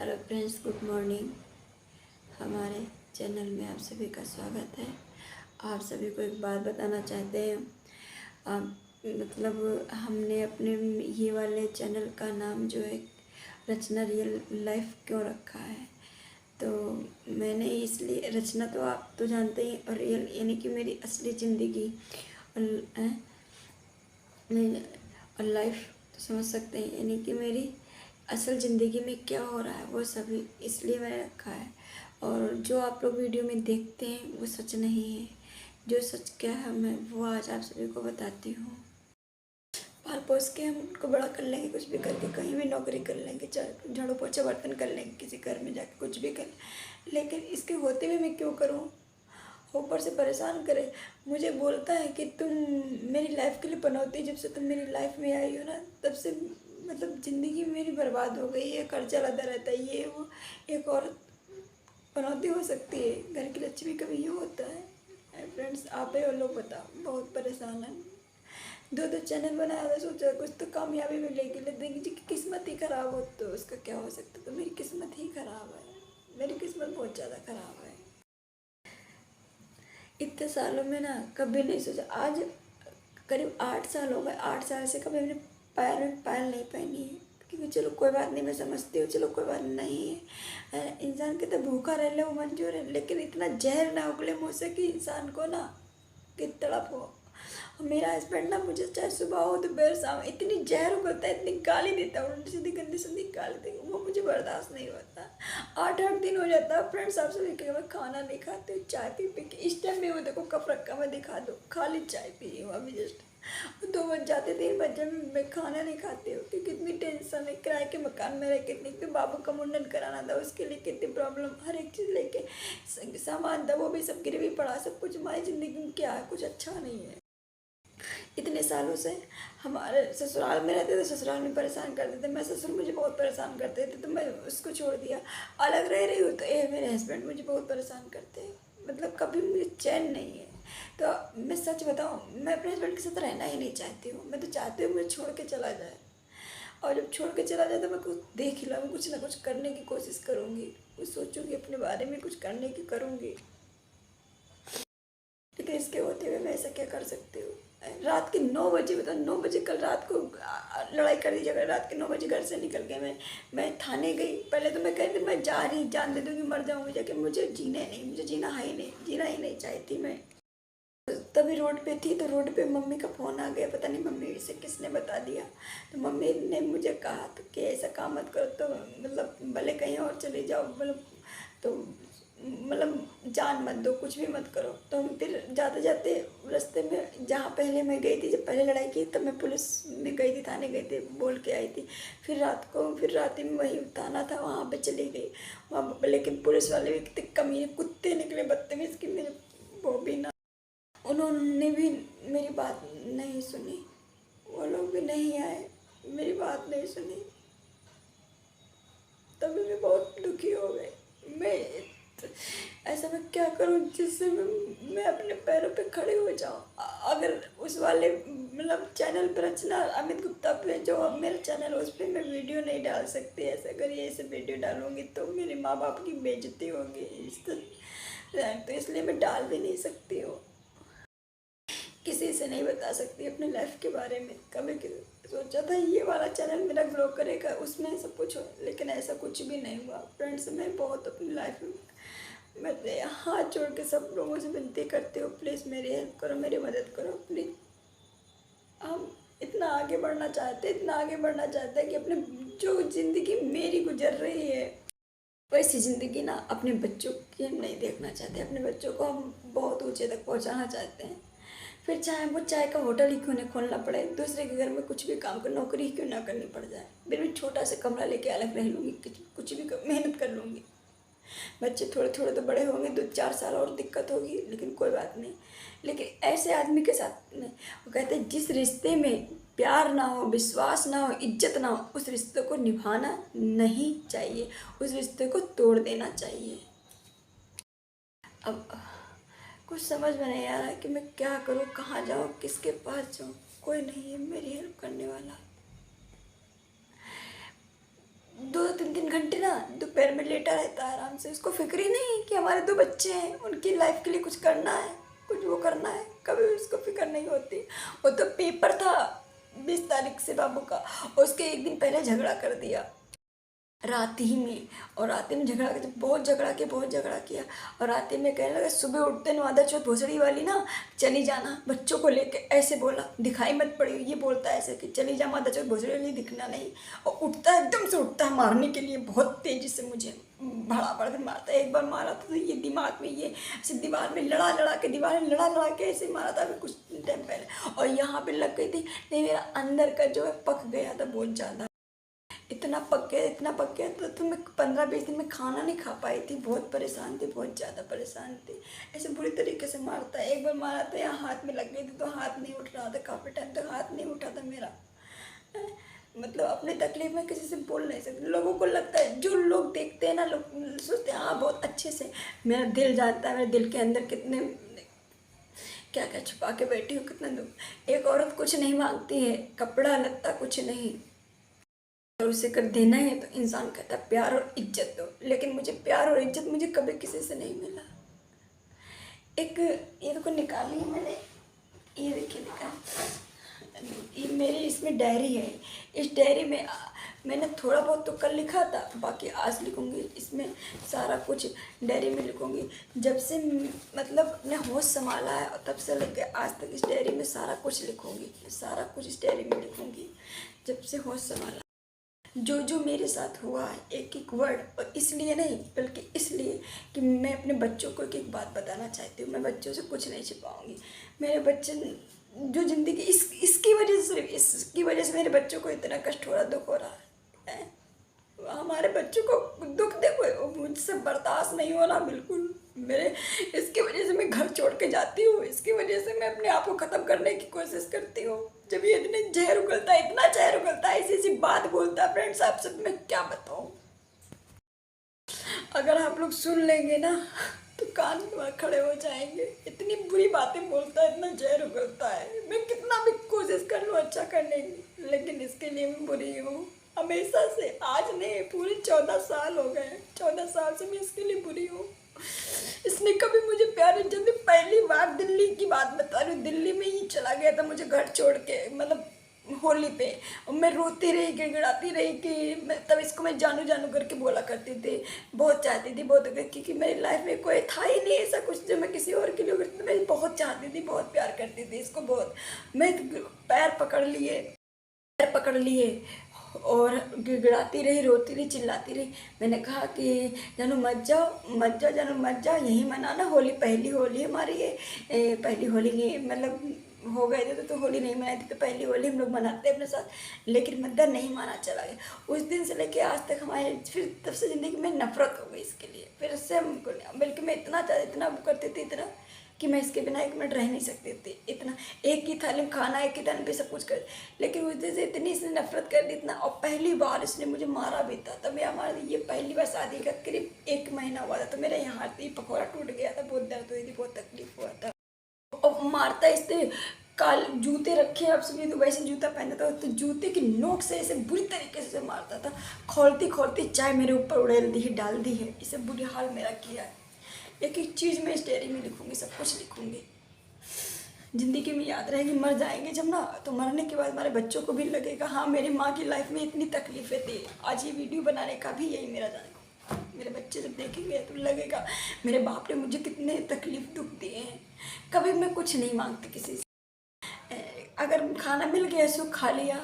Hello friends, good morning. हमारे channel में आप सभी का स्वागत है। आप सभी को एक बात बताना चाहते हैं। हमने अपने ये वाले चैनल का नाम जो है रचना रियल लाइफ क्यों रखा है, तो मैंने इसलिए, रचना तो आप तो जानते ही, और रियल यानी कि मेरी असली ज़िंदगी, और लाइफ तो समझ सकते हैं, यानी कि मेरी असल ज़िंदगी में क्या हो रहा है वो सभी, इसलिए मैंने रखा है। और जो आप लोग वीडियो में देखते हैं वो सच नहीं है। जो सच क्या है मैं वो आज आप सभी को बताती हूँ। पाल पोस के हम उनको बड़ा कर लेंगे, कुछ भी करके कहीं भी नौकरी कर लेंगे, चाहे झाड़ू पोछा बर्तन कर लेंगे, किसी घर में जाके कुछ भी कर, लेकिन इसके होते हुए मैं क्यों करूँ? ऊपर से परेशान करे, मुझे बोलता है कि तुम मेरी लाइफ के लिए बनौती, जब से तुम मेरी लाइफ में आई हो ना तब से ज़िंदगी मेरी बर्बाद हो गई है। कर्जा लदा रहता है, ये वो। एक औरत बनौती हो सकती है, घर की लक्ष्मी कभी यूँ होता है? फ्रेंड्स, आप ही और लोग बताओ, बहुत परेशान है। दो चैनल बनाया था, सोचा कुछ तो कामयाबी मिलेगी, लेकिन जी किस्मत ही ख़राब हो तो उसका क्या हो सकता है? तो मेरी किस्मत ही ख़राब है, मेरी किस्मत बहुत ज़्यादा ख़राब है। इतने सालों में ना कभी नहीं सोचा, आज करीब 8 साल हो गए, 8 साल से कभी मैंने पैर में पायल नहीं पहनी है, क्योंकि चलो कोई बात नहीं, मैं समझती हूँ, चलो कोई बात नहीं है। इंसान के तो भूखा रह ले वो मंजूर है, लेकिन इतना जहर ना उगले मुँह से कि इंसान को ना कि तड़प हो। और मेरा हस्बैंड ना मुझे चाहे सुबह हो दोपहर शाम इतनी जहर उगलता है, इतनी गाली देता है, उल्टी सीधी गंदी संदी गाली देती, वो मुझे बर्दाश्त नहीं होता। 8-8 दिन हो जाता है फ्रेंड्स, आप सभी के मैं खाना नहीं खाती हूँ, चाय पी के इस टाइम में वो देखो कप रखा, मैं दिखा दो, खाली चाय पी हूँ अभी जस्ट। 2 बज जाते, 3 बजे में मैं खाना नहीं खाती हूँ, क्योंकि कितनी टेंशन है, किराए के मकान में रह कितनी, तो बाबू का मुंडन कराना था, उसके लिए कितनी प्रॉब्लम, हर एक चीज़ लेके सामान था वो भी सब गिरवी पड़ा, सब कुछ। हमारी ज़िंदगी में क्या है, कुछ अच्छा नहीं है। इतने सालों से हमारे ससुराल में रहते थे, ससुराल में परेशान करते थे, मैं ससुर मुझे बहुत परेशान करते थे, तो मैं उसको छोड़ दिया, अलग रह रही हूँ। तो ये मेरे हस्बैंड मुझे बहुत परेशान करते हैं, मतलब कभी मुझे चैन नहीं है। तो मैं सच बताऊँ, मैं अपने हस्बैंड के साथ रहना ही नहीं चाहती हूँ। मैं तो चाहती हूँ मुझे छोड़ के चला जाए, और जब छोड़ के चला जाए तो मैं कुछ देख ही लूँ, कुछ ना कुछ करने की कोशिश करूँगी, कुछ सोचूंगी अपने बारे में, कुछ करने की करूँगी, लेकिन इसके होते हुए मैं ऐसा क्या कर सकती हूँ? रात के 9 बजे, बताओ 9 बजे कल रात को लड़ाई कर दी झगड़ा, रात के 9 बजे घर से निकल के मैं थाने गई। पहले तो मैं कहती मैं जा रही, जान दे दूँगी, मर जाऊँगी जाके, मुझे जीना नहीं, मुझे जीना है ही नहीं, जीना ही नहीं चाहती मैं। तभी रोड पे थी, तो रोड पे मम्मी का फ़ोन आ गया, पता नहीं मम्मी से किसने बता दिया, तो मम्मी ने मुझे कहा तो कि ऐसा काम मत करो, तो मतलब भले कहीं और चले जाओ, तो जान मत दो, कुछ भी मत करो। तो हम फिर जाते जाते रास्ते में, जहाँ पहले मैं गई थी, जब पहले लड़ाई की तब मैं पुलिस में गई थी, थाने गई थी, बोल के आई थी। फिर रात में वही थाना था, वहाँ पे चली गई, वहाँ पर लेकिन पुलिस वाले भी कितने कमीने कुत्ते निकले, बदतमीज़ की, मेरे वो भी ना, उन्होंने भी मेरी बात नहीं सुनी, वो लोग भी नहीं आए, मेरी बात नहीं सुनी, तभी मैं बहुत दुखी हो गई। मैं ऐसा मैं क्या करूं जिससे मैं अपने पैरों पे खड़े हो जाऊं? अगर उस वाले चैनल पर, रचना अमित गुप्ता पे, जो मेरा चैनल उस पर मैं वीडियो नहीं डाल सकती, ऐसा अगर ये ऐसे वीडियो डालूंगी तो मेरे माँ बाप की बेइज्जती होगी, तो इसलिए मैं डाल भी नहीं सकती हूँ, किसी से नहीं बता सकती अपने लाइफ के बारे में। कभी सोचा था ये वाला चैनल मेरा ग्रो करेगा, उसमें सब कुछ हो, लेकिन ऐसा कुछ भी नहीं हुआ। फ्रेंड्स, मैं बहुत अपनी लाइफ में, मैं तो हाथ जोड़ के सब लोगों से विनती करती हूँ, प्लीज़ मेरी हेल्प करो, मेरी मदद करो प्लीज़। हम इतना आगे बढ़ना चाहते हैं, इतना आगे बढ़ना चाहते हैं कि अपने जो ज़िंदगी मेरी गुजर रही है वैसी ज़िंदगी ना अपने बच्चों की हम नहीं देखना चाहते। अपने बच्चों को हम बहुत ऊंचे तक पहुंचाना चाहते हैं, फिर चाहे वो चाय का होटल ही क्यों न खोलना पड़े, दूसरे के घर में कुछ भी काम कर, नौकरी ही क्यों ना करनी पड़ जाए, फिर भी छोटा सा कमरा लेके अलग रह लूँगी, कुछ भी मेहनत कर लूँगी। बच्चे थोड़े थोड़े तो बड़े होंगे, 2-4 साल और दिक्कत होगी, लेकिन कोई बात नहीं। लेकिन ऐसे आदमी के साथ नहीं, वो कहते हैं जिस रिश्ते में प्यार ना हो, विश्वास ना हो, इज्जत ना हो, उस रिश्ते को निभाना नहीं चाहिए, उस रिश्ते को तोड़ देना चाहिए। अब कुछ समझ में नहीं आ रहा है कि मैं क्या करूं, कहाँ जाऊं, किसके पास जाऊं, कोई नहीं है मेरी हेल्प करने वाला। 2-3 घंटे ना दोपहर में लेटा रहता है आराम से, उसको फिक्र ही नहीं कि हमारे 2 बच्चे हैं, उनकी लाइफ के लिए कुछ करना है, कुछ वो करना है, कभी उसको फिक्र नहीं होती। वो तो पेपर था 20 तारीख से बाबू का, उसके एक दिन पहले झगड़ा कर दिया रात ही में। और रात में झगड़ा किया, बहुत झगड़ा किया। और रात में कहने लगा सुबह उठते नुआदा चौथ भोसड़ी वाली ना चली जाना बच्चों को लेके, ऐसे बोला, दिखाई मत पड़ी, ये बोलता है ऐसे कि चली जा मादा चौथ भोसड़ी वाली, दिखना नहीं। और उठता है, एकदम से उठता है मारने के लिए, बहुत तेज़ी से मुझे भड़ा कर मारता है। एक बार मारा था तो ये दिमाग में, ये ऐसे दीवार में लड़ा के ऐसे मारा था कुछ टाइम पहले, और यहाँ पे लग गई थी। नहीं, मेरा अंदर का जो है पक गया था बहुत ज़्यादा, इतना पक गया तो मैं 15-20 दिन में खाना नहीं खा पाई थी, बहुत परेशान थी, बहुत ज़्यादा परेशान थी। ऐसे बुरी तरीके से मारता है। एक बार मारा था, यहाँ हाथ में लग गई थी तो हाथ नहीं उठ रहा था, काफ़ी टाइम तक हाथ नहीं उठा था मेरा। मतलब अपनी तकलीफ में किसी से बोल नहीं सकते। लोगों को लगता है, जो लोग देखते हैं ना, लोग सोचते हैं हाँ बहुत अच्छे से, मेरा दिल जानता है मेरे दिल के अंदर कितने क्या क्या छुपा के बैठी हूँ, कितना दुख। एक औरत कुछ नहीं मांगती है, कपड़ा लत्ता कुछ नहीं, और उसे कर देना है तो इंसान कहता है प्यार और इज्जत दो, लेकिन मुझे प्यार और इज्जत मुझे कभी किसी से नहीं मिला। एक ये देखो निकाली है मैंने, ये देखिए निकाल, ये मेरी इसमें डायरी है। इस डायरी में मैंने थोड़ा बहुत तो कल लिखा था, बाकी आज लिखूँगी। इसमें सारा कुछ डायरी में लिखूँगी। जब से मतलब अपने होश संभाला है और तब से लेकर आज तक इस डायरी में सारा कुछ लिखूँगी, सारा कुछ इस डायरी में लिखूँगी। जब से होश संभाला, जो जो मेरे साथ हुआ है, एक एक वर्ड, और इसलिए नहीं बल्कि इसलिए कि मैं अपने बच्चों को एक एक बात बताना चाहती हूँ। मैं बच्चों से कुछ नहीं छिपाऊंगी। मेरे बच्चे जो ज़िंदगी इसकी वजह से, सिर्फ इसकी वजह से मेरे बच्चों को इतना कष्ट हो रहा, दुख हो रहा है। हमारे बच्चों को दुख देखो मुझसे बर्दाश्त नहीं हो रहा बिल्कुल। मेरे इसकी वजह से मैं घर छोड़ के जाती हूँ, इसकी वजह से मैं अपने आप को ख़त्म करने की कोशिश करती हूँ। जब ये इतने जहर उगलता है, इतना जहर उगलता है, ऐसी ऐसी बात बोलता है फ्रेंड्स, आप सब मैं क्या बताऊँ। अगर आप लोग सुन लेंगे ना तो कान में खड़े हो जाएंगे। इतनी बुरी बातें बोलता है, इतना जहर उगलता है। मैं कितना भी कोशिश कर लूँ अच्छा करने की, लेकिन इसके लिए मैं बुरी हूँ हमेशा से। आज नहीं, पूरे 14 साल हो गए, 14 साल से मैं इसके लिए बुरी हूँ। इसने कभी मुझे प्यार इज्जत दी। पहली बार दिल्ली की बात बता रही हूँ, दिल्ली में ही चला गया था मुझे घर छोड़ के, मतलब होली पे। और मैं रोती रही, गिड़गिड़ाती रही कि मैं तब इसको मैं जानू जानू करके बोला करती थी, बहुत चाहती थी बहुत, क्योंकि मेरी लाइफ में कोई था ही नहीं ऐसा कुछ जो मैं किसी और के लिए करती थी। मैं बहुत चाहती थी, बहुत प्यार करती थी इसको बहुत। मैं पैर पकड़ लिए और गिड़गिड़ाती रही, रोती रही, चिल्लाती रही। मैंने कहा कि जानू मत जाओ जानू मत जाओ, यहीं मनाना होली, पहली होली हमारी ये, पहली होली नहीं, मतलब हो गए थे तो होली नहीं मनाई थी, तो पहली होली हम लोग मनाते हैं अपने साथ। लेकिन मद्दा नहीं माना, चला गया। उस दिन से लेके आज तक हमारे, फिर तब से ज़िंदगी में नफरत हो गई इसके लिए। फिर उससे हमको, बल्कि मैं इतना करती थी, इतना कि मैं इसके बिना 1 मिनट रह नहीं सकती थी। इतना एक ही थाली में खाना, एक ही थाली पे सब कुछ कर, लेकिन उस दिन से इतनी इसने नफरत कर दी इतना। और पहली बार इसने मुझे मारा भी था, तब हमारे ये पहली बार शादी का करीब 1 महीना हुआ था, तो मेरा यहाँ ही पकौड़ा टूट गया था, बहुत दर्द हुई थी, बहुत तकलीफ हुआ था। और मारता इसने काल जूते रखे, आप सभी तो वैसे जूता पहनता था, तो जूते की नोक से ऐसे बुरी तरीके से मारता था। खोलती चाय मेरे ऊपर उड़ेल दी है, डाल दी है, इसे बुरी हाल मेरा किया है। एक एक चीज़ मैं इस डायरी में लिखूँगी, सब कुछ लिखूँगी। ज़िंदगी में याद रहेगी। मर जाएंगे जब ना, तो मरने के बाद हमारे बच्चों को भी लगेगा हाँ मेरी माँ की लाइफ में इतनी तकलीफ़ें थी। आज ये वीडियो बनाने का भी यही मेरा जाने को, मेरे बच्चे जब देखेंगे तो लगेगा मेरे बाप ने मुझे कितने तकलीफ दुख दिए हैं। कभी मैं कुछ नहीं मांगती किसी से, अगर खाना मिल गया सो खा लिया।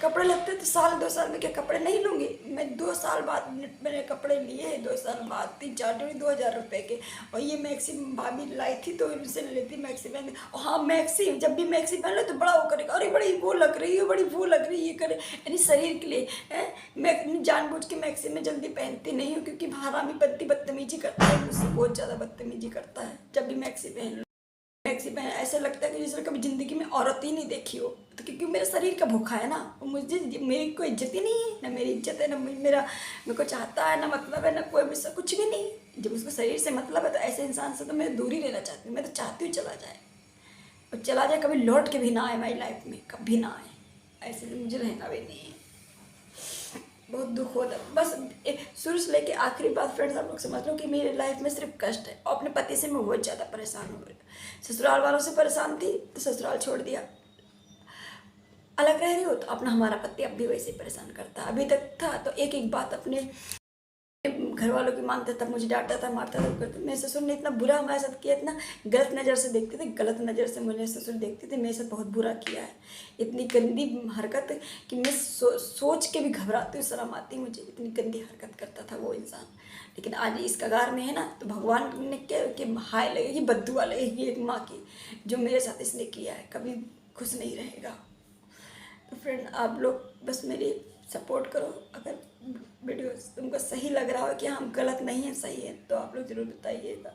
कपड़े लगते तो 1-2 साल में क्या कपड़े नहीं लूँगी मैं। 2 साल बाद मैंने कपड़े लिए, 2 साल बाद 3-4 जोड़ी 2000 रुपये के। और ये मैक्सी भाभी लाई थी तो इनसे ले लेती मैक्सी पहन। और हाँ मैक्सी, जब भी मैक्सी पहन लो तो बड़ा वो करेगा, अरे बड़ी वो लग रही है, बड़ी वो लग रही है, ये करे, यानी शरीर के लिए है। मैं जानबूझ के मैक्सी में जल्दी पहनती नहीं हूँ, क्योंकि हरामी बदतमीजी करता है मुझसे, बहुत ज़्यादा बदतमीजी करता है जब भी मैक्सी पहन लो। मैक्सी पहन ऐसा लगता है कि जैसे कभी ज़िंदगी में औरत ही नहीं देखी हो। तो क्योंकि मेरा शरीर का भूखा है ना, मुझे मेरी कोई इज्जत ही नहीं है, ना मेरी इज्जत है, ना मेरे को चाहता है, ना मतलब है, ना कोई भी, कुछ भी नहीं। जब उसको शरीर से मतलब है तो ऐसे इंसान से तो मैं दूर ही रहना चाहती हूँ। मैं तो चाहती हूँ चला जाए, और चला जाए, कभी लौट के भी ना आए हमारी लाइफ में, कभी ना आए। ऐसे मुझे रहना भी नहीं है, बहुत दुख होता। बस शुरू से लेके आखिरी बात फ्रेंड्स आप लोग समझ लो कि मेरी लाइफ में सिर्फ कष्ट है, और अपने पति से मैं बहुत ज़्यादा परेशान हूँ। ससुराल वालों से परेशान थी तो ससुराल छोड़ दिया, अलग रह रही हो तो अपना हमारा पति अब भी वैसे ही परेशान करता। अभी तक था तो एक एक बात अपने घर वालों की मानता था, मुझे डांटता था, मारता था, करता। मेरे ससुर ने इतना बुरा हमारे साथ किया, इतना गलत नज़र से देखते थे, गलत नज़र से मुझे ससुर देखते थे, मेरे साथ बहुत बुरा किया है। इतनी गंदी हरकत कि मैं सोच के भी घबराती हूँ, शर्म आती मुझे, इतनी गंदी हरकत करता था वो इंसान। लेकिन आज इस कगार में है ना, तो भगवान ने क्या कि हाय लगेगी, बद्दुआ लगेगी एक माँ की, जो मेरे साथ इसने किया है, कभी खुश नहीं रहेगा। तो फ्रेंड आप लोग बस मेरी सपोर्ट करो। अगर वीडियो तुमको सही लग रहा हो कि हम गलत नहीं है सही है, तो आप लोग ज़रूर बताइएगा।